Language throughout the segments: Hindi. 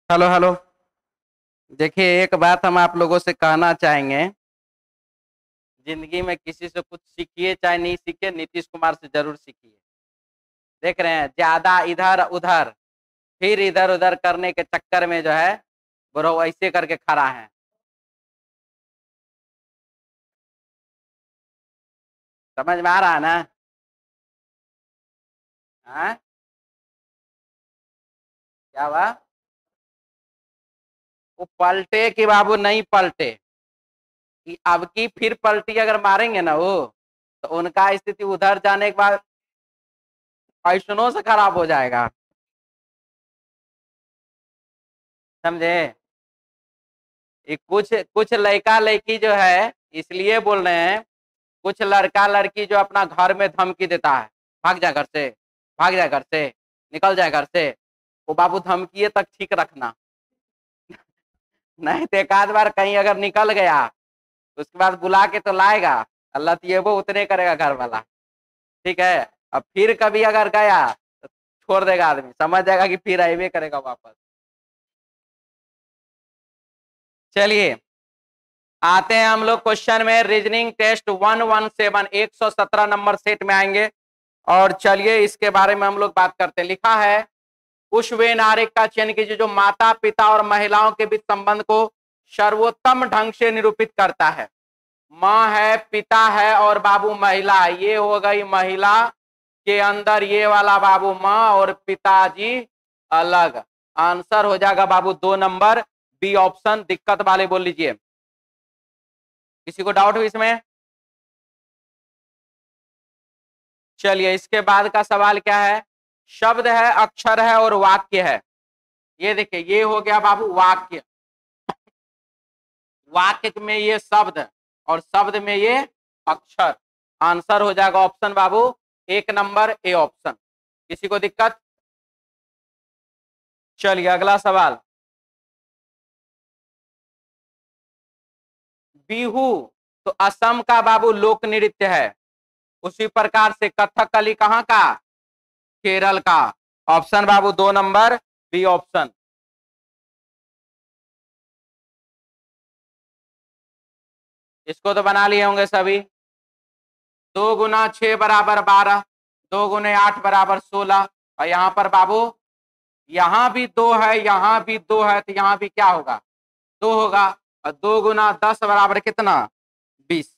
Hello hello. देखिए, एक बात हम आप लोगों से कहना चाहेंगे। जिंदगी में किसी से कुछ सीखिए चाहे नहीं सीखिए, नीतीश कुमार से जरूर सीखिए। देख रहे हैं, ज्यादा इधर उधर फिर इधर उधर करने के चक्कर में जो है ब्रो ऐसे करके खड़ा है। समझ में आ रहा है ना? हाँ, क्या हुआ? वो पलटे कि बाबू नहीं पलटे, कि अब की फिर पलटी अगर मारेंगे ना वो, तो उनका स्थिति उधर जाने के बाद ऐसनों से खराब हो जाएगा। समझे? ये कुछ कुछ लड़का लड़की जो है इसलिए बोल रहे हैं। कुछ लड़का लड़की जो अपना घर में धमकी देता है, भाग जा घर से, भाग जा घर से, निकल जाए घर से, वो बाबू धमकी तक ठीक रखना। नहीं तो एक आध बार कहीं अगर निकल गया तो उसके बाद बुला के तो लाएगा। अल्लाह तो ये वो उतने करेगा घर वाला। ठीक है। अब फिर कभी अगर गया तो छोड़ देगा, आदमी समझ जाएगा कि फिर आइए करेगा वापस। चलिए, आते हैं हम लोग क्वेश्चन में। रीजनिंग टेस्ट 117 117 नंबर सेट में आएंगे। और चलिए इसके बारे में हम लोग बात करते हैं। लिखा है, उस वे नारिक का चयन कीजिए जो माता पिता और महिलाओं के बीच संबंध को सर्वोत्तम ढंग से निरूपित करता है। माँ है, पिता है और बाबू महिला। ये हो गई महिला के अंदर ये वाला बाबू माँ और पिताजी अलग। आंसर हो जाएगा बाबू 2 नंबर बी ऑप्शन। दिक्कत वाले बोल लीजिए। किसी को डाउट हो इसमें? चलिए, इसके बाद का सवाल क्या है? शब्द है, अक्षर है और वाक्य है। ये देखिए, ये हो गया बाबू वाक्य। वाक्य में ये शब्द और शब्द में ये अक्षर। आंसर हो जाएगा option Babu 1 number A option. किसी को दिक्कत? चलिए अगला सवाल। बिहू तो असम का बाबू लोक नृत्य है। उसी प्रकार से कथकली कहाँ का? केरल का। ऑप्शन बाबू 2 नंबर बी ऑप्शन। इसको तो बना लिए होंगे सभी। 2 गुना 6 बराबर 12, 2 गुने 8 बराबर 16। और यहाँ पर बाबू यहाँ भी 2 है, यहाँ भी 2 है, तो यहाँ भी क्या होगा? 2 होगा। और 2 गुना 10 बराबर कितना? 20।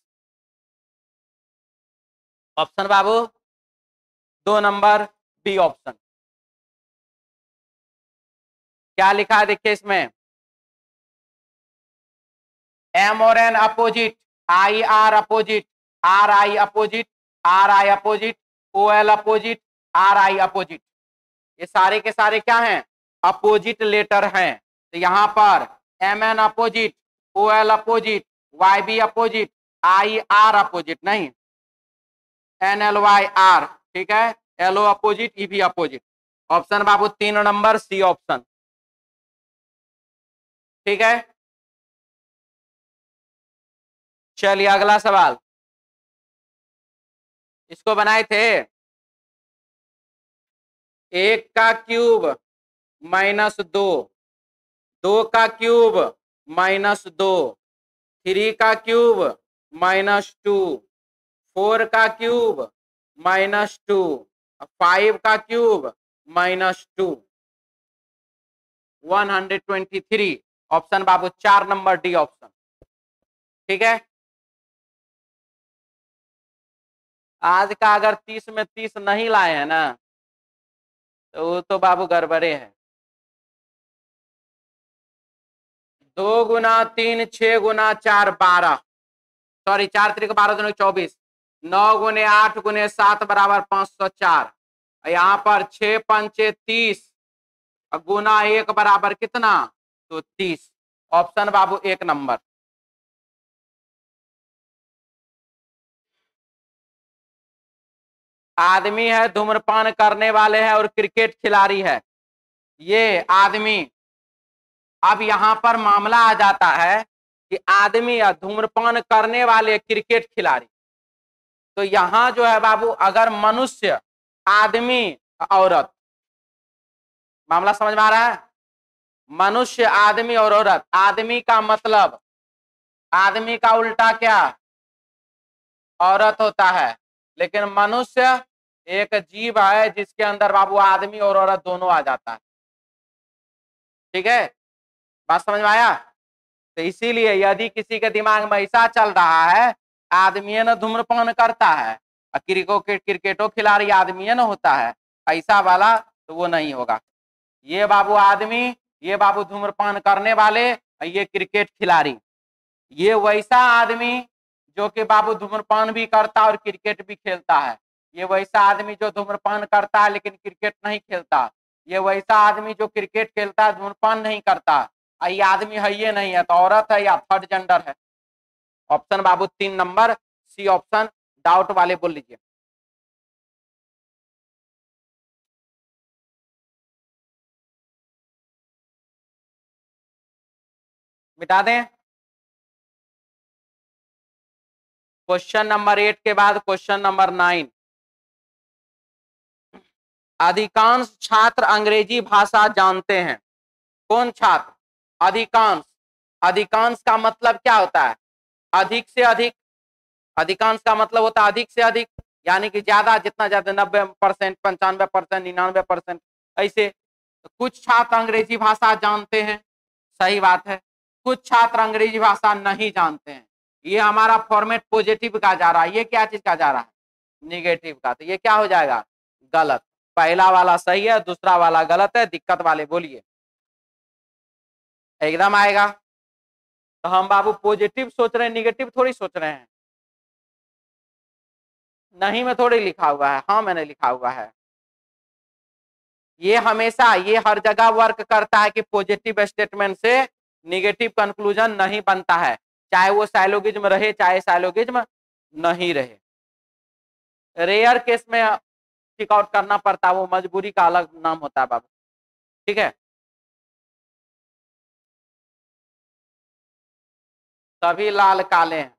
ऑप्शन बाबू 2 नंबर बी ऑप्शन। क्या लिखा है देखिए इसमें? एम और N opposite, I R opposite, R I opposite, R I opposite, O L opposite, R I opposite. ये सारे के सारे क्या हैं? अपोजिट लेटर हैं। तो यहाँ पर M N opposite, O L opposite, Y B opposite, I R opposite नहीं, एन एल वाई आर। ठीक है। एल ओ अपोजिट, ई भी अपोजिट। ऑप्शन बाबू 3 नंबर सी ऑप्शन। ठीक है। चलिए अगला सवाल। इसको बनाए थे 1 का क्यूब -2, 2 का क्यूब -2, 3 का क्यूब -2, 4 का क्यूब -2, 5 का क्यूब -2। 123। ऑप्शन बाबू 4 नंबर डी ऑप्शन। ठीक है। आज का अगर 30 में 30 नहीं लाए हैं ना, तो वो तो बाबू गड़बड़े है। 2 गुना 3 6 गुना 4 12, सॉरी 4 3 12 24। 9 गुने 8 गुने 7 बराबर 504। यहाँ पर 6 पंचे 30 गुना 1 बराबर कितना? तो 30। ऑप्शन बाबू 1 नंबर। आदमी है, धूम्रपान करने वाले हैं और क्रिकेट खिलाड़ी है। ये आदमी, अब यहां पर मामला आ जाता है कि आदमी या धूम्रपान करने वाले क्रिकेट खिलाड़ी। तो यहां जो है बाबू, अगर मनुष्य, आदमी, औरत, मामला समझ में आ रहा है? मनुष्य, आदमी और औरत। आदमी का मतलब, आदमी का उल्टा क्या, औरत होता है। लेकिन मनुष्य एक जीव है जिसके अंदर बाबू आदमी और औरत दोनों आ जाता है। ठीक है, बात समझ में आया। तो इसीलिए यदि किसी के दिमाग में ऐसा चल रहा है आदमी न धूम्रपान करता है और क्रिकेटो खिलाड़ी आदमी न होता है, ऐसा वाला तो वो नहीं होगा। ये बाबू आदमी, ये बाबू धूम्रपान करने वाले, ये क्रिकेट खिलाड़ी। ये वैसा आदमी जो कि बाबू धूम्रपान भी करता और क्रिकेट भी खेलता है। ये वैसा आदमी जो धूम्रपान करता है लेकिन क्रिकेट नहीं खेलता। ये वैसा आदमी जो क्रिकेट खेलता है धूम्रपान नहीं करता। ये आदमी है ये नहीं है तो औरत है या थर्ड जेंडर है। ऑप्शन बाबू 3 नंबर सी ऑप्शन, डाउट वाले बोल लीजिए। मिटा दें। क्वेश्चन नंबर 8 के बाद क्वेश्चन नंबर 9। अधिकांश छात्र अंग्रेजी भाषा जानते हैं। कौन छात्र, अधिकांश। अधिकांश का मतलब क्या होता है, अधिक से अधिक। अधिकांश का मतलब होता है अधिक से अधिक, यानी कि ज्यादा, जितना ज्यादा 90%, 95%, 99%, ऐसे। तो कुछ छात्र अंग्रेजी भाषा जानते हैं, सही बात है। कुछ छात्र अंग्रेजी भाषा नहीं जानते हैं। ये हमारा फॉर्मेट पॉजिटिव का जा रहा है, ये क्या चीज का जा रहा है, निगेटिव का। तो ये क्या हो जाएगा, गलत। पहला वाला सही है, दूसरा वाला गलत है। दिक्कत वाले बोलिए, एकदम आएगा। तो हम बाबू पॉजिटिव सोच रहे हैं, निगेटिव थोड़ी सोच रहे हैं। नहीं में थोड़ी लिखा हुआ है, हाँ मैंने लिखा हुआ है। ये हमेशा, ये हर जगह वर्क करता है कि पॉजिटिव स्टेटमेंट से निगेटिव कंक्लूजन नहीं बनता है, चाहे वो साइलोगिज्म रहे चाहे साइलोगिज्म नहीं रहे। रेयर केस में टिक आउट करना पड़ता है, वो मजबूरी का अलग नाम होता है बाबू। ठीक है, सभी लाल काले हैं।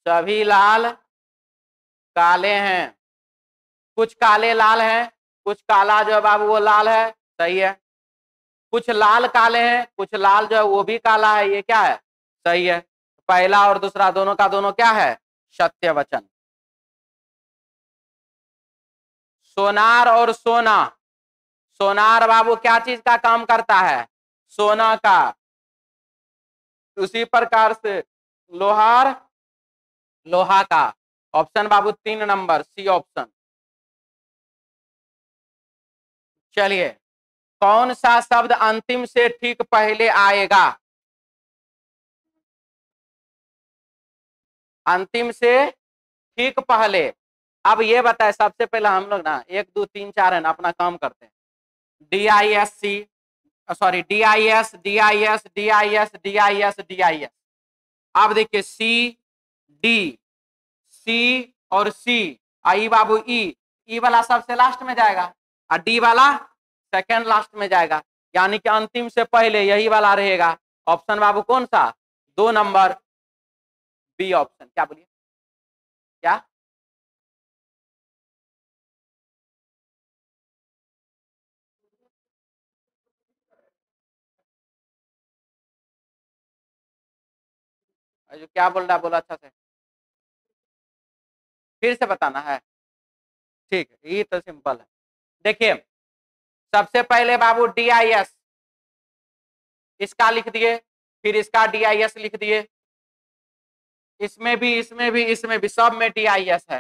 सभी लाल काले हैं। कुछ काले लाल हैं, कुछ काला जो है बाबू वो लाल है, सही है। कुछ लाल काले हैं, कुछ लाल जो है वो भी काला है, ये क्या है, सही है। पहला और दूसरा दोनों का दोनों क्या है, सत्य वचन। सोनार और सोना। सोनार बाबू क्या चीज का काम करता है, सोना का। उसी प्रकार से लोहार, लोहा का। ऑप्शन बाबू 3 नंबर सी ऑप्शन। चलिए, कौन सा शब्द अंतिम से ठीक पहले आएगा, अंतिम से ठीक पहले। अब ये बताए, सबसे पहले हम लोग ना 1 2 3 4 है ना अपना काम करते हैं। DISC, sorry DIS DIS DIS DIS DIS। अब देखिए सी, डी, सी और सी, आई बाबू ई वाला सबसे लास्ट में जाएगा और डी वाला सेकंड लास्ट में जाएगा, यानी कि अंतिम से पहले यही वाला रहेगा। ऑप्शन बाबू कौन सा, 2 नंबर बी ऑप्शन। क्या बोलिए, क्या जो क्या बोल रहा है, बोला अच्छा से, फिर से बताना है। ठीक है, ये तो सिंपल है। देखिए, सबसे पहले बाबू DIS, इसका लिख दिए, फिर इसका DIS लिख दिए। इसमें भी, इसमें भी, इसमें भी, सब में DIS है,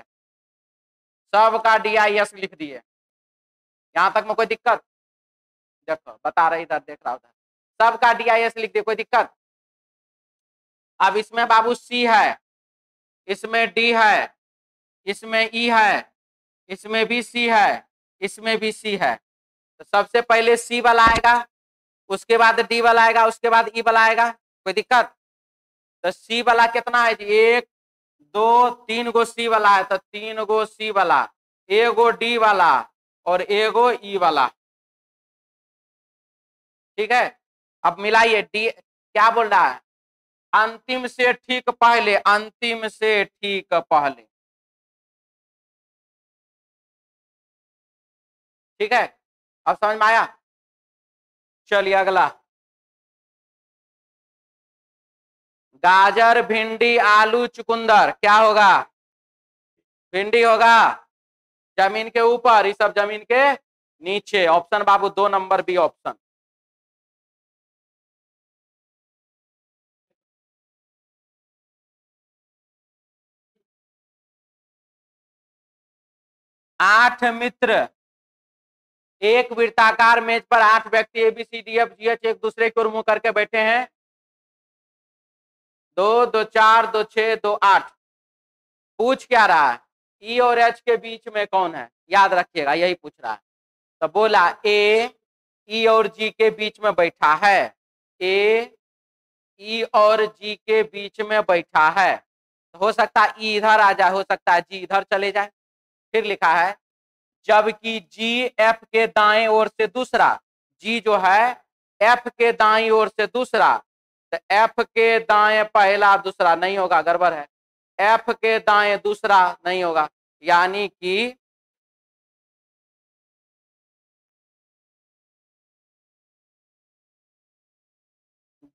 सब का DIS लिख दिए। यहां तक में कोई दिक्कत, देखो बता रहे, इधर देख रहा उधर, सब का DIS लिख दिए, कोई दिक्कत। अब इसमें बाबू सी है, इसमें डी है, इसमें ई है, इसमें भी सी है, इसमें भी सी है। तो सबसे पहले सी वाला आएगा, उसके बाद डी वाला आएगा, उसके बाद ई वाला आएगा, कोई दिक्कत। तो सी वाला कितना है जी, 1 2 3 गो सी वाला है, तो 3 गो सी वाला, एगो डी वाला और एगो ई वाला। ठीक है, अब मिलाइए, डी क्या बोल रहा है, अंतिम से ठीक पहले, अंतिम से ठीक पहले। ठीक है, अब समझ में आया। चलिए अगला, गाजर, भिंडी, आलू, चुकंदर, क्या होगा? भिंडी होगा। जमीन के ऊपर, ये सब जमीन के नीचे। ऑप्शन बाबू 2 नंबर बी ऑप्शन। आठ मित्र, एक वृत्ताकार मेज पर 8 व्यक्ति A B C D F G H एक दूसरे के ओर मुंह करके बैठे हैं। 2 2 4 2 6 2 8। पूछ क्या रहा है? ई और एच के बीच में कौन है, याद रखिएगा, यही पूछ रहा है। तो बोला ए ई और जी के बीच में बैठा है, ए ई और जी के बीच में बैठा है। तो हो सकता है ई इधर आ जाए, हो सकता है जी इधर चले जाए। फिर लिखा है जबकि जी एफ के दाएं ओर से दूसरा, जी जो है एफ के दाएं ओर से दूसरा, तो एफ के दाएं पहला दूसरा नहीं होगा, गड़बड़ है। एफ के दाएं दूसरा नहीं होगा, यानी कि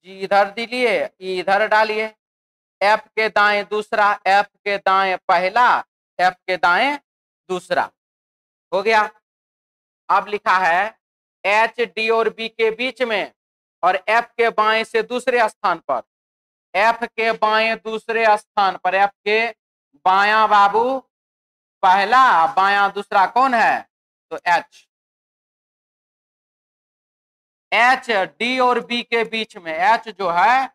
जी इधर दिलिए, इधर डालिए। एफ के दाएं दूसरा, एफ के दाएं पहला, एफ के दाएं दूसरा, हो गया। अब लिखा है एच डी और बी के बीच में और एफ के बाएं से दूसरे स्थान पर, एफ के बाएं दूसरे स्थान पर, एफ के बाया बाबू पहला, बाया दूसरा कौन है? तो एच। एच डी और बी के बीच में, एच जो है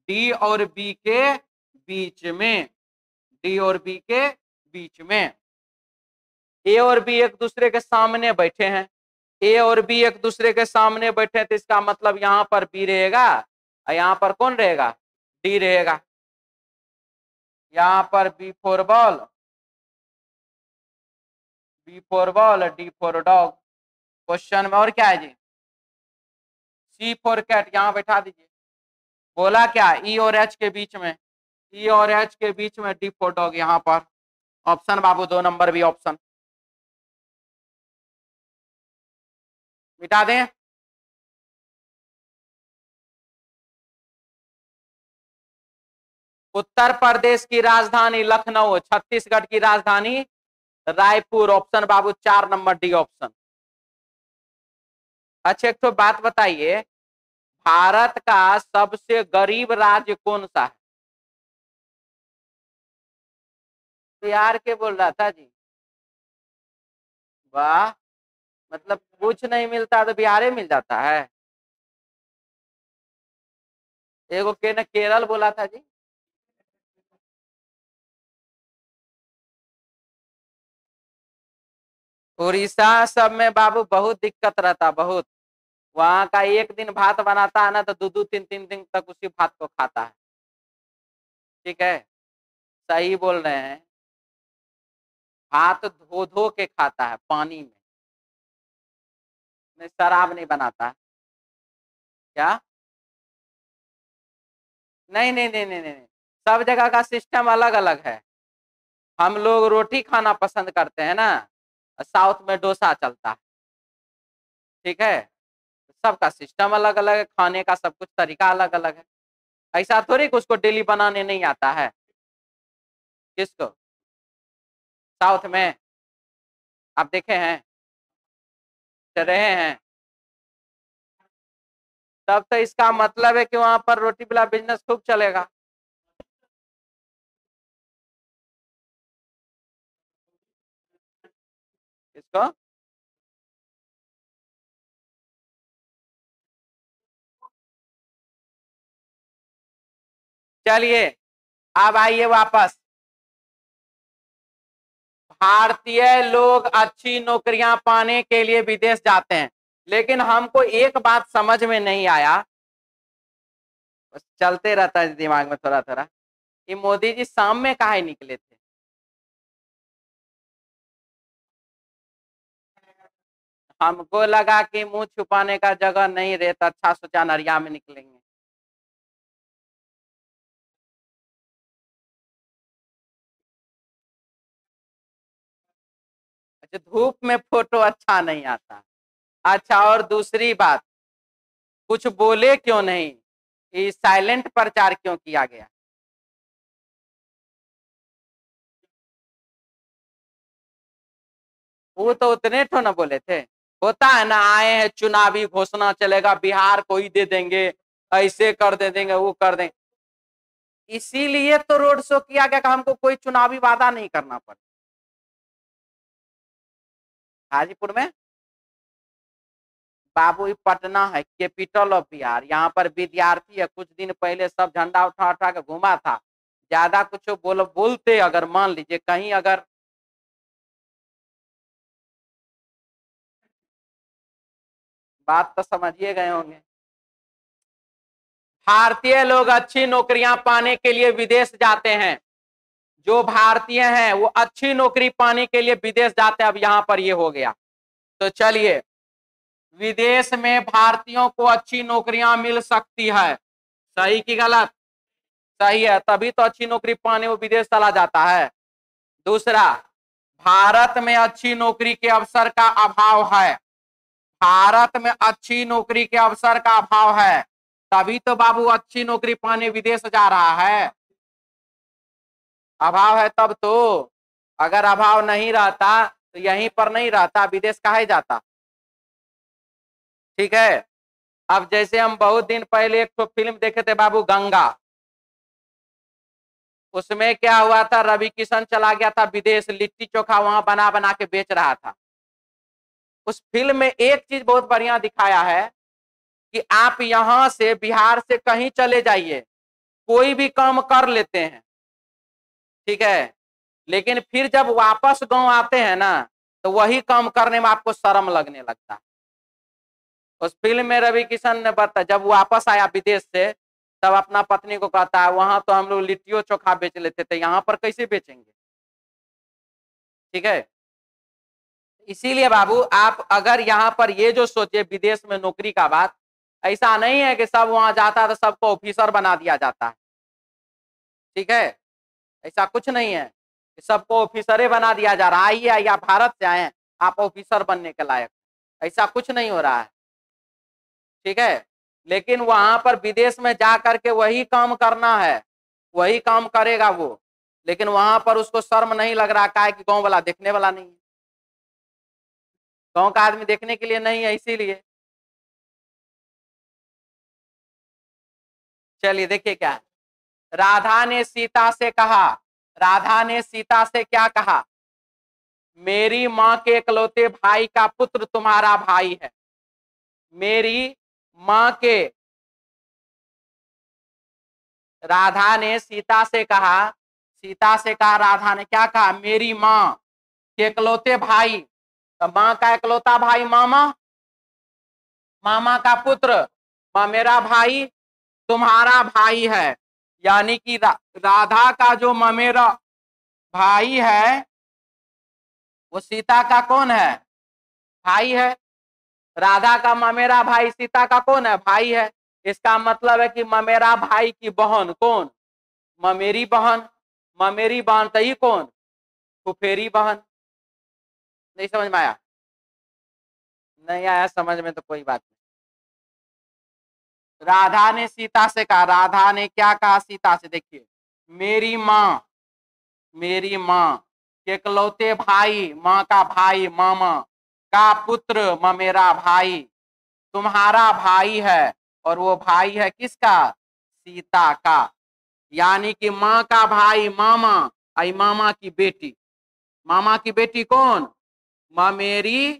डी और बी के बीच में, डी और बी के बीच में। ए और बी एक दूसरे के सामने बैठे हैं, ए और बी एक दूसरे के सामने बैठे हैं, तो इसका मतलब यहां पर बी रहेगा और यहां पर कौन रहेगा? डी रहेगा। यहां पर B for ball, B for ball, D for dog. Question में और क्या है जी? सी फॉर कैट, यहां बैठा दीजिए। बोला क्या? ई और एच के बीच में, ई और एच के बीच में, डी फॉर डॉग यहां पर। ऑप्शन बाबू 2 नंबर भी ऑप्शन। मिटा दें। उत्तर प्रदेश की राजधानी लखनऊ, छत्तीसगढ़ की राजधानी रायपुर। ऑप्शन बाबू 4 नंबर डी ऑप्शन। अच्छा एक तो बात बताइए, भारत का सबसे गरीब राज्य कौन सा है? बिहार के बोल रहा था जी। वाह, मतलब कुछ नहीं मिलता तो बिहार मिल जाता है। एगो के ने केरल बोला था जी। उड़ीसा सब में बाबू बहुत दिक्कत रहता, बहुत। वहां का एक दिन भात बनाता है ना तो 2 2 3 3 दिन तक उसी भात को खाता है। ठीक है, सही बोल रहे हैं। भात धो धो के खाता है पानी में शराब नहीं बनाता है। क्या? नहीं नहीं नहीं नहीं नहीं, सब जगह का सिस्टम अलग अलग है। हम लोग रोटी खाना पसंद करते हैं ना, साउथ में डोसा चलता है। ठीक है, सबका सिस्टम अलग अलग है, खाने का सब कुछ तरीका अलग अलग है। ऐसा थोड़ी कि उसको डेली बनाने नहीं आता है। किसको? साउथ में आप देखे हैं, रहे हैं, तब तो इसका मतलब है कि वहां पर रोटी वाला बिजनेस खूब चलेगा। किसको? चलिए अब आइए वापस। भारतीय लोग अच्छी नौकरियां पाने के लिए विदेश जाते हैं, लेकिन हमको एक बात समझ में नहीं आया, बस चलते रहता है दिमाग में थोड़ा थोड़ा, कि मोदी जी शाम में काहे निकले थे? हमको लगा कि मुंह छुपाने का जगह नहीं रहता, अच्छा सोचा नरिया में निकलेंगे। अच्छा, धूप में फोटो अच्छा नहीं आता। अच्छा, और दूसरी बात, कुछ बोले क्यों नहीं, ये साइलेंट प्रचार क्यों किया गया? वो तो उतने तो ना बोले थे। होता है ना, आए हैं चुनावी घोषणा चलेगा, बिहार को ही दे देंगे, ऐसे कर दे देंगे, वो कर देंगे। इसीलिए तो रोड शो किया गया कि हमको कोई चुनावी वादा नहीं करना पड़े। हाजीपुर में बाबू, ये पटना है, कैपिटल ऑफ बिहार। यहाँ पर विद्यार्थी है, कुछ दिन पहले सब झंडा उठा उठा के घूमा था। ज्यादा कुछ बोलते अगर मान लीजिए कहीं अगर, बात तो समझिए गए होंगे। भारतीय लोग अच्छी नौकरियां पाने के लिए विदेश जाते हैं। जो भारतीय हैं वो अच्छी नौकरी पाने के लिए विदेश जाते हैं। अब यहाँ पर ये हो गया, तो चलिए, विदेश में भारतीयों को अच्छी नौकरियां मिल सकती है। सही की गलत? सही है, तभी तो अच्छी नौकरी पाने वो विदेश चला जाता है। दूसरा, भारत में अच्छी नौकरी के अवसर का अभाव है। भारत में अच्छी नौकरी के अवसर का अभाव है, तभी तो बाबू अच्छी नौकरी पाने विदेश जा रहा है। अभाव है तब तो, अगर अभाव नहीं रहता तो यहीं पर नहीं रहता, विदेश काहे जाता? ठीक है। अब जैसे हम बहुत दिन पहले एक तो फिल्म देखे थे बाबू, गंगा। उसमें क्या हुआ था, रवि किशन चला गया था विदेश, लिट्टी चोखा वहां बना बना के बेच रहा था। उस फिल्म में एक चीज बहुत बढ़िया दिखाया है कि आप यहां से बिहार से कहीं चले जाइए, कोई भी काम कर लेते हैं, ठीक है, लेकिन फिर जब वापस गांव आते हैं ना, तो वही काम करने में आपको शर्म लगने लगता है। उस फिल्म में रवि किशन ने बता, जब वापस आया विदेश से, तब अपना पत्नी को कहता है, वहां तो हम लोग लिट्टियों चोखा बेच लेते थे, यहाँ पर कैसे बेचेंगे? ठीक है। इसीलिए बाबू, आप अगर यहाँ पर ये जो सोचे विदेश में नौकरी का बात, ऐसा नहीं है कि सब वहां जाता है तो सबको ऑफिसर बना दिया जाता है। ठीक है, ऐसा कुछ नहीं है कि सबको ऑफिसरे बना दिया जा रहा है, आइए आइए आप भारत से आए हैं, आप ऑफिसर बनने के लायक, ऐसा कुछ नहीं हो रहा है। ठीक है, लेकिन वहां पर विदेश में जा करके वही काम करना है, वही काम करेगा वो, लेकिन वहां पर उसको शर्म नहीं लग रहा, का है कि गांव वाला देखने वाला नहीं है, गांव का आदमी देखने के लिए नहीं है, इसीलिए। चलिए देखिए क्या है। राधा ने सीता से कहा, राधा ने सीता से क्या कहा? मेरी माँ के इकलौते भाई का पुत्र तुम्हारा भाई है। मेरी माँ के, राधा ने सीता से कहा, सीता से कहा, राधा ने क्या कहा? मेरी माँ के इकलौते भाई, तो माँ का इकलौता भाई मामा, मामा का पुत्र, माँ मेरा भाई तुम्हारा भाई है। यानी कि राधा का जो ममेरा भाई है, वो सीता का कौन है? भाई है। राधा का ममेरा भाई सीता का कौन है? भाई है। इसका मतलब है कि ममेरा भाई की बहन कौन? ममेरी बहन। ममेरी बहन तो ही कौन? फुफेरी बहन। नहीं समझ में आया? नहीं आया समझ में तो कोई बात नहीं। राधा ने सीता से कहा, राधा ने क्या कहा सीता से? देखिए, मेरी माँ, मेरी माँ के इकलौते भाई, माँ का भाई मामा का पुत्र ममेरा भाई तुम्हारा भाई है, और वो भाई है किसका? सीता का। यानी कि माँ का भाई मामा, आई मामा की बेटी, मामा की बेटी कौन? ममेरी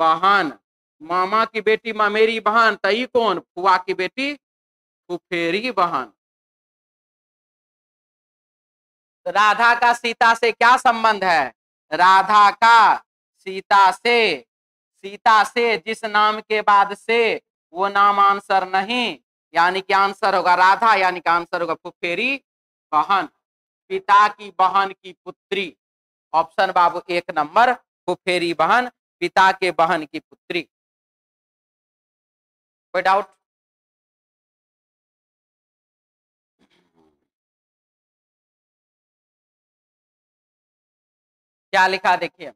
बहन। मामा की बेटी ममेरी बहन, तई कौन? फुआ की बेटी फुफेरी बहन। राधा का सीता से क्या संबंध है? राधा का सीता से, सीता से जिस नाम के बाद से वो नाम आंसर नहीं, यानी कि आंसर होगा राधा, यानी कि आंसर होगा फुफेरी बहन, पिता की बहन की पुत्री। ऑप्शन बाबू एक नंबर, फुफेरी बहन, पिता के बहन की पुत्री। कोई डाउट? क्या लिखा देखिए,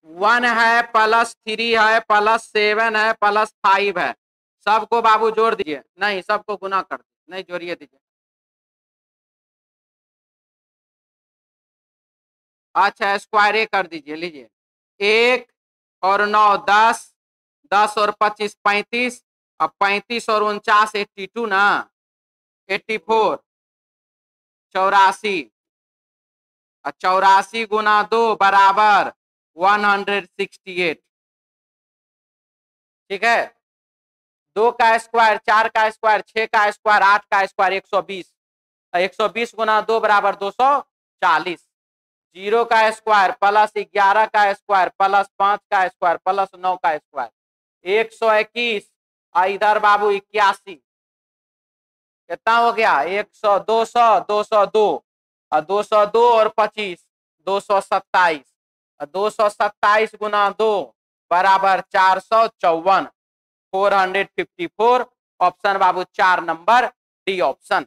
1 है प्लस 3 है प्लस 7 है प्लस 5 है, सबको बाबू जोड़ दीजिए, नहीं सबको गुना कर दीजिए, नहीं जोड़िए दीजिए। अच्छा स्क्वायर कर दीजिए, लीजिए 1 और 9 10, 10 और 25 35, अब 35 और 49 82 ना, 84, 84, 84 गुना 2 बराबर 168। ठीक है, 2 का स्क्वायर, 4 का स्क्वायर, 6 का स्क्वायर, 8 का स्क्वायर 120, 120 गुना 2 बराबर 240। 0 का स्क्वायर प्लस 11 का स्क्वायर प्लस 5 का स्क्वायर प्लस 9 का स्क्वायर 121, इधर बाबू 81, कितना हो गया 100, 200, 202 और 202 और 25 227, 227 गुना 2 बराबर 454, 454। ऑप्शन बाबू 4 नंबर डी ऑप्शन।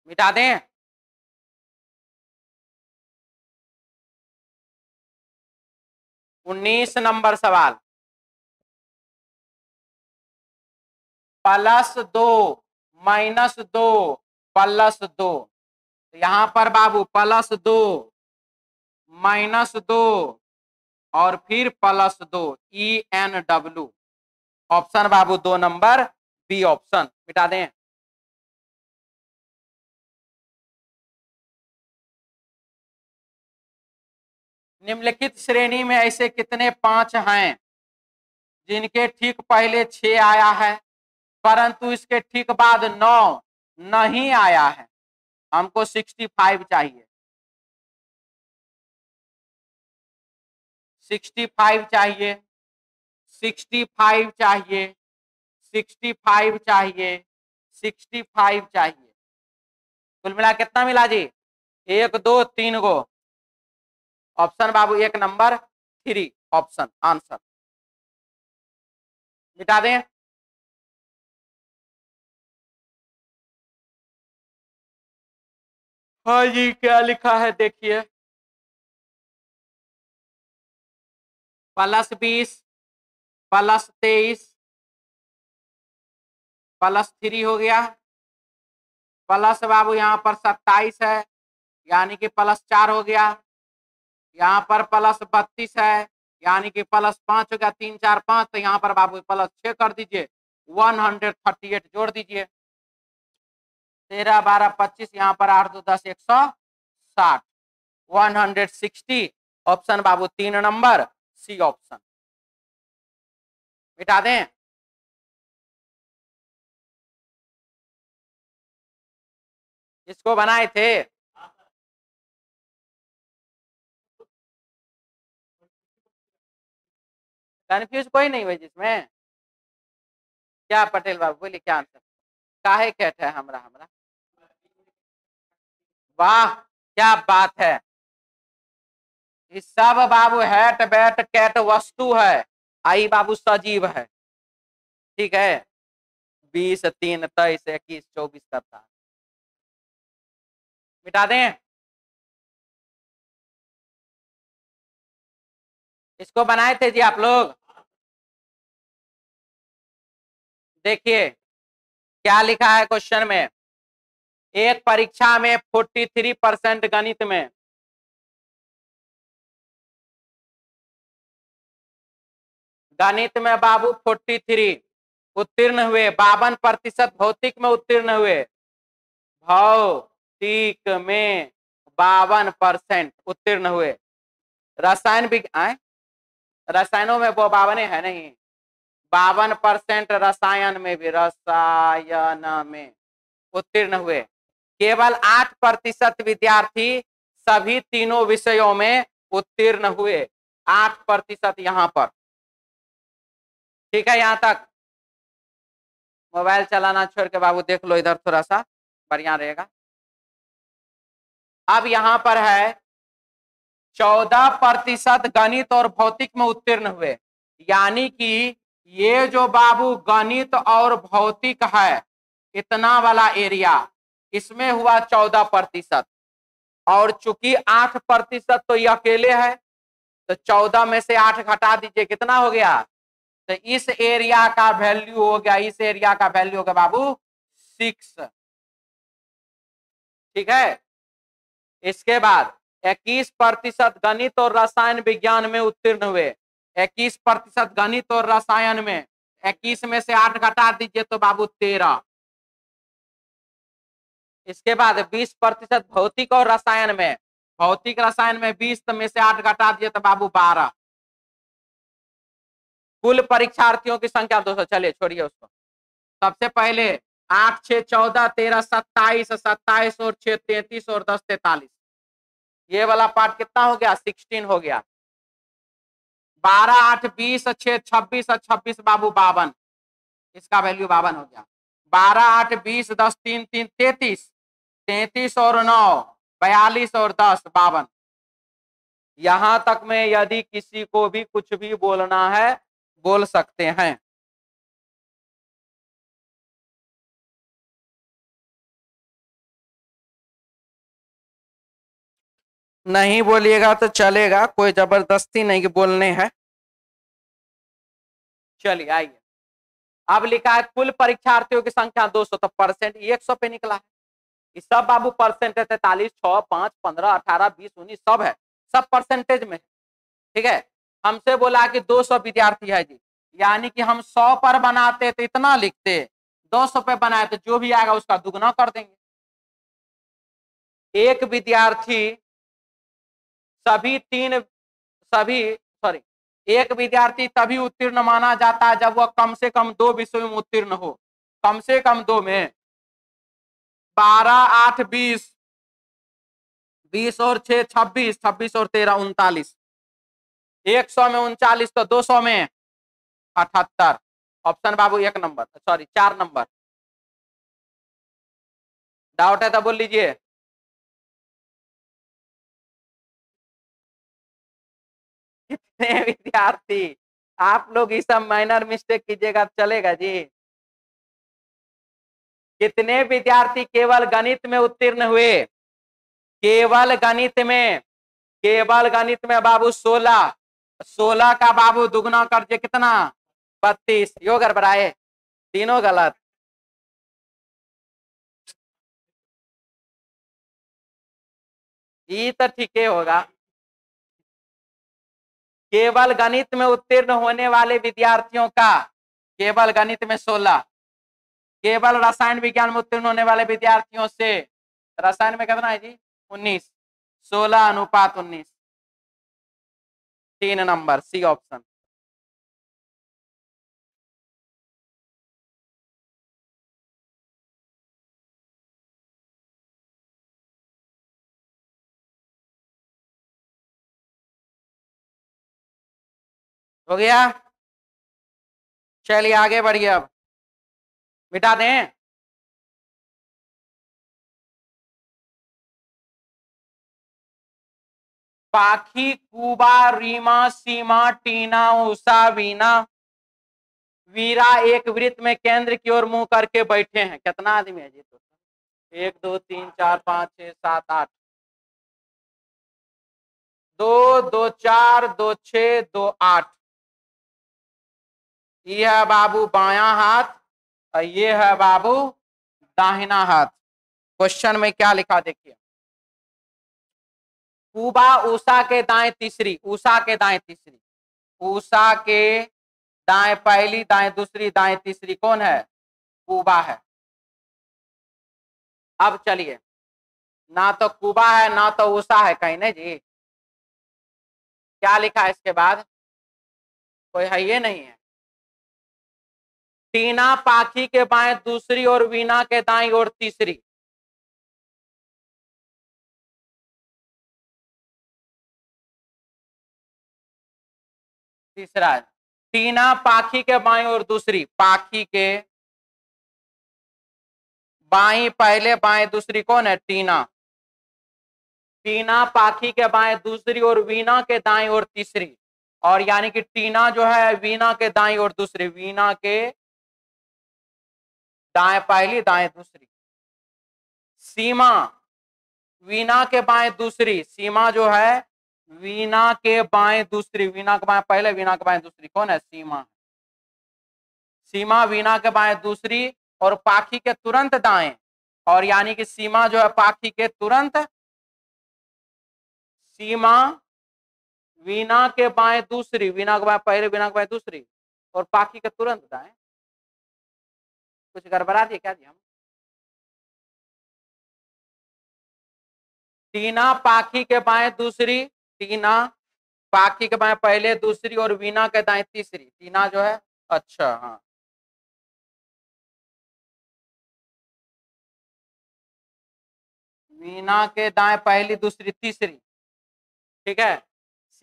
मिटा दें। उन्नीस नंबर सवाल, +2 -2 +2, यहां पर बाबू +2 -2 और फिर +2, ENW। ऑप्शन बाबू 2 नंबर बी ऑप्शन। मिटा दें। निम्नलिखित श्रेणी में ऐसे कितने 5 हैं जिनके ठीक पहले 6 आया है परंतु इसके ठीक बाद 9 नहीं आया है? हमको 65 चाहिए, 65 चाहिए, 65 चाहिए, 65 चाहिए, 65 चाहिए। कुल मिला कितना मिला जी? 1 2 3 गो। ऑप्शन बाबू 1 नंबर 3 ऑप्शन आंसर। मिटा दें। हाँ जी क्या लिखा है देखिए, +20 +23 +3 हो गया, प्लस बाबू यहाँ पर 27 है यानी कि +4 हो गया, यहाँ पर +32 है यानी कि +5 हो गया, 3 4 5, तो यहाँ पर बाबू +6 कर दीजिए, 138 जोड़ दीजिए, 13 12 25, यहाँ पर 8 2 10 160, 160। ऑप्शन बाबू 3 नंबर सी ऑप्शन। मिटा दें। इसको बनाए थे, कंफ्यूज कोई नहीं हुई जिसमें? क्या पटेल बाबू बोलिए क्या आंसर? काहे कहते हैं हमरा हमरा? वाह क्या बात है, इस सब बाबू हैट बैट कैट वस्तु है, आई बाबू सजीव है। ठीक है, 20 3 23 21 24 करता है। मिटा दें। इसको बनाए थे जी आप लोग। देखिए क्या लिखा है क्वेश्चन में, एक परीक्षा में 43% गणित में, गणित में बाबू 43 उत्तीर्ण हुए, 52% भौतिक में उत्तीर्ण हुए, भौतिक में 52% उत्तीर्ण हुए, रसायन विज्ञान, रसायनों में वो 52 है नहीं, 52% रसायन में भी, रसायन में उत्तीर्ण हुए, केवल 8% विद्यार्थी सभी तीनों विषयों में उत्तीर्ण हुए, 8% यहाँ पर। ठीक है, यहाँ तक। मोबाइल चलाना छोड़ के बाबू देख लो इधर थोड़ा सा, बढ़िया रहेगा। अब यहाँ पर है 14% गणित और भौतिक में उत्तीर्ण हुए, यानी कि ये जो बाबू गणित और भौतिक है इतना वाला एरिया, इसमें हुआ 14%। और चूंकि 8% तो ये अकेले है, तो 14 में से 8 घटा दीजिए, कितना हो गया? तो इस एरिया का वैल्यू हो गया, इस एरिया का वैल्यू हो गया बाबू 6। ठीक है। इसके बाद 21% गणित और रसायन विज्ञान में उत्तीर्ण हुए। 21% गणित और रसायन में, 21 में से 8 घटा दीजिए तो बाबू 13। इसके बाद 20% भौतिक और रसायन में, भौतिक रसायन में 20 में से 8 घटा दिए तो बाबू 12। कुल परीक्षार्थियों की संख्या 200। चलिए छोड़िए उसको। सबसे पहले 8 6 14 13 27, 27 और 6 33 और 10 43। ये वाला पार्ट कितना हो गया? 16 हो गया। 12 8 20 6 26 और 26 बाबू 52। इसका वैल्यू 52 हो गया। 12 8 20 10 3 3 33, 33 और 9 42 और 10 52। यहां तक में यदि किसी को भी कुछ भी बोलना है बोल सकते हैं। नहीं बोलिएगा तो चलेगा, कोई जबरदस्ती नहीं बोलने हैं। चलिए आइए। अब लिखा है कुल परीक्षार्थियों की संख्या 200, तो परसेंट 100 पे निकला है। ये सब बाबू परसेंट है, 43 6 5 15 18 20 19 सब है, सब परसेंटेज में। ठीक है। हमसे बोला कि 200 विद्यार्थी है जी, यानी कि हम 100 पर बनाते तो इतना लिखते, 200 पे बनाए तो जो भी आएगा उसका दुगना कर देंगे। एक विद्यार्थी सॉरी, एक विद्यार्थी तभी उत्तीर्ण माना जाता है जब वह कम से कम 2 विषयों में उत्तीर्ण हो। कम से कम 2 में। 12 8 20, 20 और 6 26, 26 और 13 39। 100 में 39 तो 200 में 78। ऑप्शन बाबू 1 नंबर, सॉरी 4 नंबर। डाउट है तो बोल लीजिए। कितने विद्यार्थी? आप लोग ये सब माइनर मिस्टेक कीजिएगा चलेगा जी। कितने विद्यार्थी केवल गणित में उत्तीर्ण हुए? केवल गणित में, केवल गणित में बाबू 16। 16 का बाबू दुगना कर दिए कितना? 32। यो गड़बड़ाए, तीनों गलत। ये तो ठीक होगा। केवल गणित में उत्तीर्ण होने वाले विद्यार्थियों का, केवल गणित में 16, केवल रसायन विज्ञान में उत्तीर्ण होने वाले विद्यार्थियों से, रसायन में कितना है जी? 19। 16:19। 3 नंबर, सी ऑप्शन। हो गया। चलिए आगे बढ़िए। अब मिटा दें। पाखी कुबा रीमा सीमा टीना उषा वीना वीरा एक वृत्त में केंद्र की ओर मुंह करके बैठे हैं। कितना आदमी है जी? तो 1 2 3 4 5 6 7 8, 2 2 4 2 6 2 8। ये है बाबू बाया हाथ और ये है बाबू दाहिना हाथ। क्वेश्चन में क्या लिखा देखिए। कुबा उषा के दाएं तीसरी, उषा के दाएं तीसरी, उषा के दाएं पहली, दाएं दूसरी, दाएं तीसरी कौन है? कुबा है। अब चलिए, ना तो कुबा है ना तो उषा है कहीं, नहीं जी। क्या लिखा है इसके बाद? कोई है ये नहीं है। टीना पाखी के बाएं दूसरी और वीना के दाएं और तीसरी। तीसरा है टीना पाखी के बाएं और दूसरी, पाखी के बाएं पहले बाएं दूसरी कौन है? टीना। टीना पाखी के बाएं दूसरी और वीना के दाएं और तीसरी, और यानी कि टीना जो है वीना के दाएं और दूसरी, वीना के दाएं पहली दाएं दूसरी। सीमा वीणा के बाएं दूसरी, सीमा जो है वीणा के बाएं दूसरी, वीणा के बाएं पहले, वीणा के बाएं दूसरी, कौन है? सीमा। सीमा वीणा के बाएं दूसरी और पाखी के तुरंत दाएं, और यानी कि सीमा जो है पाखी के तुरंत, सीमा वीणा के बाएं दूसरी, वीणा के बाएं पहले, वीणा के बाएं दूसरी और पाखी के तुरंत दाएं। कुछ गड़बड़ा दिए क्या जी हम? टीना पाखी के बाएं दूसरी, टीना पाखी के बाएं पहले दूसरी और वीणा के दाएं तीसरी, टीना जो है, अच्छा हाँ, वीणा के दाएं पहली दूसरी तीसरी, ठीक है।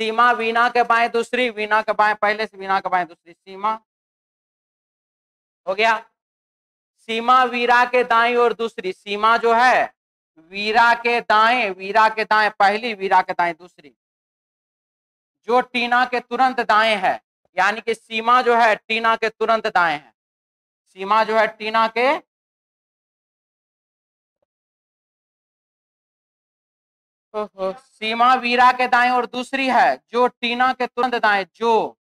सीमा वीणा के बाएं दूसरी, वीणा के बाएं पहले से वीणा के बाएं दूसरी, सीमा हो गया। सीमा वीरा के दाएं और दूसरी, सीमा जो है वीरा के दाएं, वीरा के दाएं पहली, वीरा के दाएं दूसरी, जो टीना के तुरंत दाएं है, यानी कि सीमा जो है टीना के तुरंत दाएं है, सीमा जो है टीना के, सीमा वीरा के दाएं और दूसरी है जो टीना के तुरंत दाएं, जो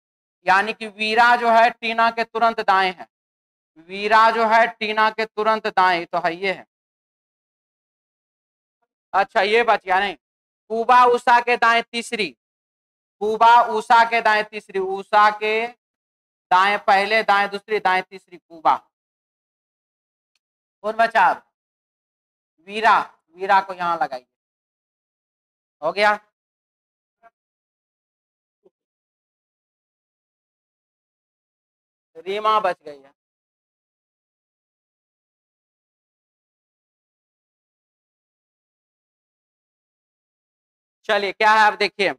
यानी कि वीरा जो है टीना के तुरंत दाएं है, वीरा जो है टीना के तुरंत दाएं, तो है ये है। अच्छा ये बच गया नहीं, पूबा उषा के दाएं तीसरी, पूबा उषा के दाएं तीसरी, उषा के दाएं पहले, दाएं दूसरी, दाएं तीसरी, पूबा। कौन बचा? वीरा, वीरा को यहां लगाइए, हो गया। रीमा बच गई है। चलिए क्या है अब देखिए,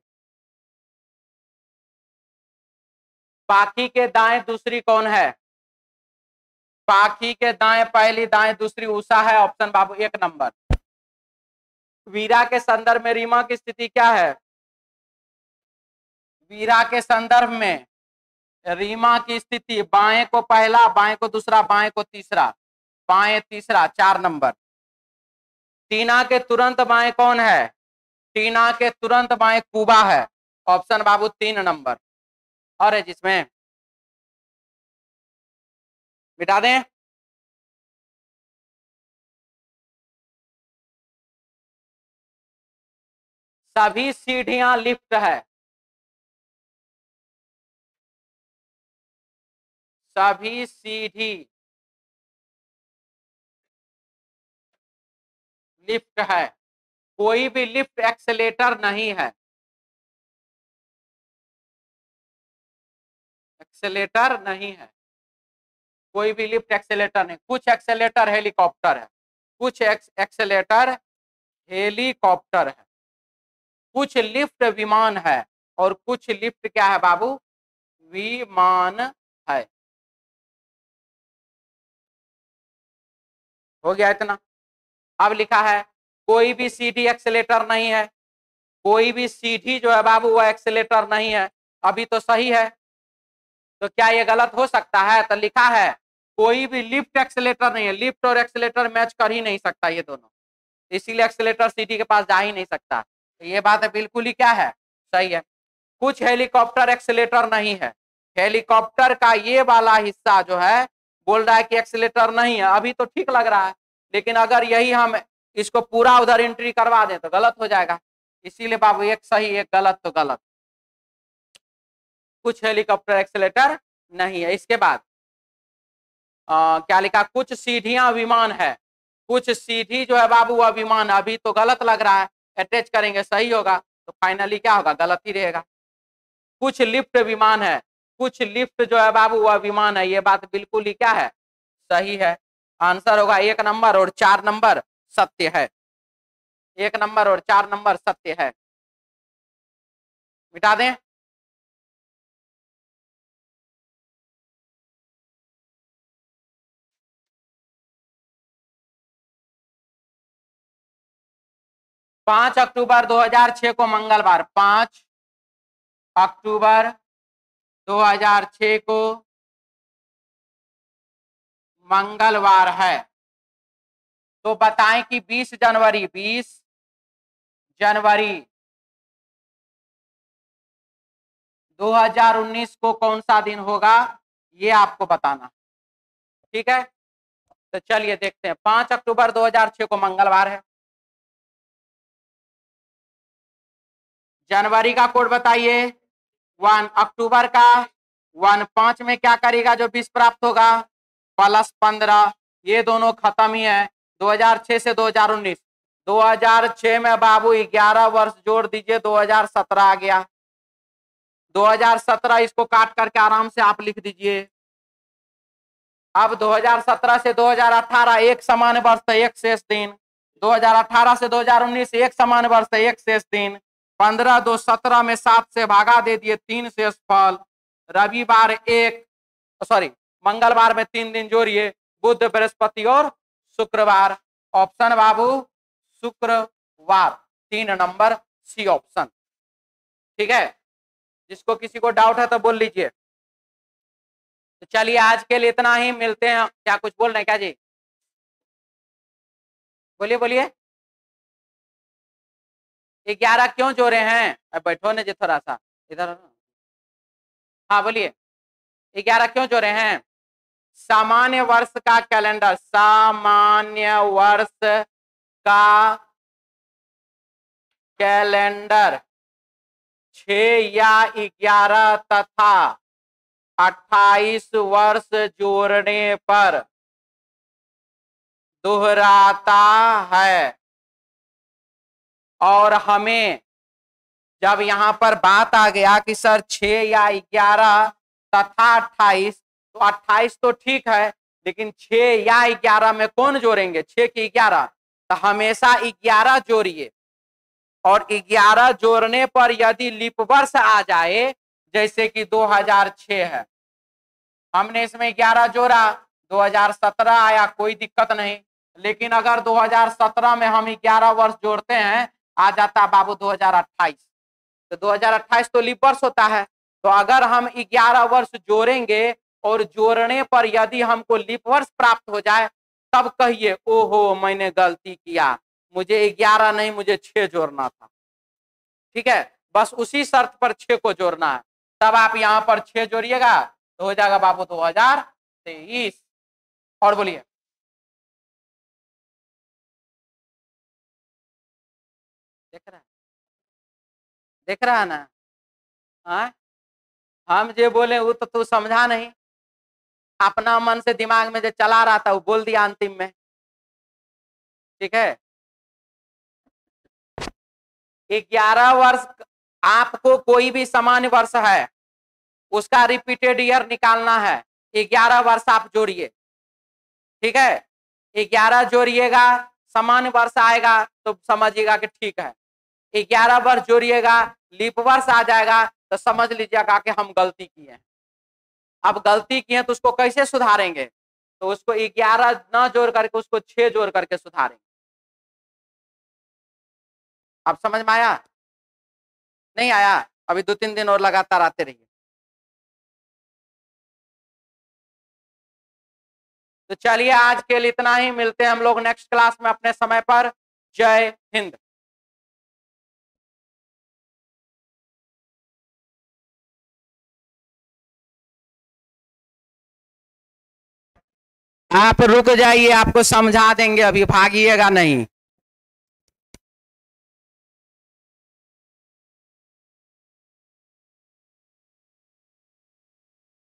पाखी के दाएं दूसरी कौन है? पाखी के दाएं पहली, दाएं दूसरी उषा है, ऑप्शन बाबू 1 नंबर। वीरा के संदर्भ में रीमा की स्थिति क्या है? वीरा के संदर्भ में रीमा की स्थिति बाएं को पहला, बाएं को दूसरा, बाएं को तीसरा, बाएं तीसरा, 4 नंबर। टीना के तुरंत बाएं कौन है? टीना के तुरंत बाएं कुबा है, ऑप्शन बाबू 3 नंबर। और है जिसमें मिटा दें, सभी सीढ़ियां लिफ्ट है, सभी सीढ़ी लिफ्ट है, कोई भी लिफ्ट एक्सेलेटर नहीं है, एक्सेलेटर नहीं है, कोई भी लिफ्ट एक्सेलेटर नहीं। कुछ एक्सेलेटर हेलीकॉप्टर है, कुछ एक्सेलेटर हेलीकॉप्टर है, कुछ लिफ्ट विमान है, और कुछ लिफ्ट क्या है बाबू? विमान है। हो गया इतना। अब लिखा है कोई भी सीढ़ी एक्सेलेटर नहीं है, कोई भी सीढ़ी जो है बाबू वो एक्सेलेटर नहीं है, अभी तो सही है, तो क्या ये गलत हो सकता है? तो लिखा है कोई भी लिफ्ट एक्सेलेटर नहीं है, लिफ्ट और एक्सेलेटर मैच कर ही नहीं सकता ये दोनों, इसीलिए एक्सेलेटर सीढ़ी के पास जा ही नहीं सकता, तो ये बात है बिल्कुल ही क्या है, सही है। कुछ हेलीकॉप्टर एक्सेलेटर नहीं है, हेलीकॉप्टर का ये वाला हिस्सा जो है बोल रहा है कि एक्सेलेटर नहीं है, अभी तो ठीक लग रहा है, लेकिन अगर यही हम इसको पूरा उधर एंट्री करवा दें तो गलत हो जाएगा, इसीलिए बाबू एक सही एक गलत, तो गलत। कुछ हेलीकॉप्टर एक्सेलेटर नहीं है। इसके बाद क्या लिखा? कुछ सीढ़ियां विमान है, कुछ सीढ़ी जो है बाबू वह विमान, अभी तो गलत लग रहा है, अटैच करेंगे सही होगा, तो फाइनली क्या होगा? गलत ही रहेगा। कुछ लिफ्ट विमान है, कुछ लिफ्ट जो है बाबू वह विमान है, ये बात बिल्कुल ही क्या है? सही है। आंसर होगा 1 नंबर और 4 नंबर सत्य है, 1 नंबर और 4 नंबर सत्य है। मिटा दें, 5 अक्टूबर 2006 को मंगलवार, 5 अक्टूबर 2006 को मंगलवार है, तो बताएं कि 20 जनवरी, 20 जनवरी 2019 को कौन सा दिन होगा ये आपको बताना। ठीक है, तो चलिए देखते हैं। 5 अक्टूबर 2006 को मंगलवार है। जनवरी का कोड बताइए 1, अक्टूबर का 1, 5 में क्या करेगा जो 20 प्राप्त होगा +15, ये दोनों खत्म ही है। 2006 से 2019, 2006 में बाबू 11 वर्ष जोड़ दीजिए, 2017 आ गया। 2017 इसको काट करके आराम से आप लिख दीजिए। अब 2017 से 2018 एक समान वर्ष है, एक शेष दिन। 2018 से 2019 एक समान वर्ष है, एक शेष दिन। 15 2 17 में 7 से भागा दे दिए, 3 शेष फल। रविवार मंगलवार में 3 दिन जोड़िए, बुध बृहस्पति और शुक्रवार। ऑप्शन बाबू शुक्रवार, 3 नंबर सी ऑप्शन। ठीक है, जिसको किसी को डाउट है तो बोल लीजिए। तो चलिए आज के लिए इतना ही, मिलते हैं। क्या कुछ बोल रहे हैं क्या जी? बोलिए बोलिए। 11 क्यों जोड़े हैं? अब बैठो ना जी थोड़ा सा इधर। हाँ बोलिए, 11 क्यों जोड़े हैं? सामान्य वर्ष का कैलेंडर, सामान्य वर्ष का कैलेंडर 6 या 11 तथा 28 वर्ष जोड़ने पर दोहराता है। और हमें जब यहां पर बात आ गया कि सर 6 या 11 तथा 28, तो 28 तो ठीक है, लेकिन 6 या 11 में कौन जोड़ेंगे? 6 की 11, तो हमेशा 11 जोड़िए। और 11 जोड़ने पर यदि लीप वर्ष आ जाए, जैसे कि 2006 है, हमने इसमें 11 जोड़ा, 2017 आया, कोई दिक्कत नहीं। लेकिन अगर 2017 में हम 11 वर्ष जोड़ते हैं, आ जाता बाबू 2028, तो 2028 तो लीप वर्ष होता है। तो अगर हम 11 वर्ष जोड़ेंगे और जोड़ने पर यदि हमको लीप वर्ष प्राप्त हो जाए, तब कहिए ओहो मैंने गलती किया, मुझे 11 नहीं मुझे 6 जोड़ना था। ठीक है, बस उसी शर्त पर 6 को जोड़ना है। तब आप यहाँ पर 6 जोड़िएगा तो हो जाएगा बाबू 2023। और बोलिए। देख रहा है ना? हाँ, हम जो बोले वो तो तू समझा नहीं, अपना मन से दिमाग में जो चला रहा था वो बोल दिया अंतिम में। ठीक है, 11 वर्ष आपको कोई भी सामान्य वर्ष है उसका रिपीटेड ईयर निकालना है। 11 वर्ष आप जोड़िए। ठीक है, 11 जोड़िएगा, सामान्य वर्ष आएगा तो समझिएगा कि ठीक है। 11 वर्ष जोड़िएगा, लीप वर्ष आ जाएगा तो समझ लीजिएगा कि हम गलती किए हैं। अब गलती किए तो उसको कैसे सुधारेंगे? तो उसको 11 न जोड़ करके उसको 6 जोड़ करके सुधारेंगे। अब समझ में आया? नहीं आया? अभी 2-3 दिन और लगातार आते रहिए। तो चलिए आज के लिए इतना ही, मिलते हैं हम लोग नेक्स्ट क्लास में अपने समय पर। जय हिंद। आप रुक जाइए, आपको समझा देंगे, अभी भागिएगा नहीं।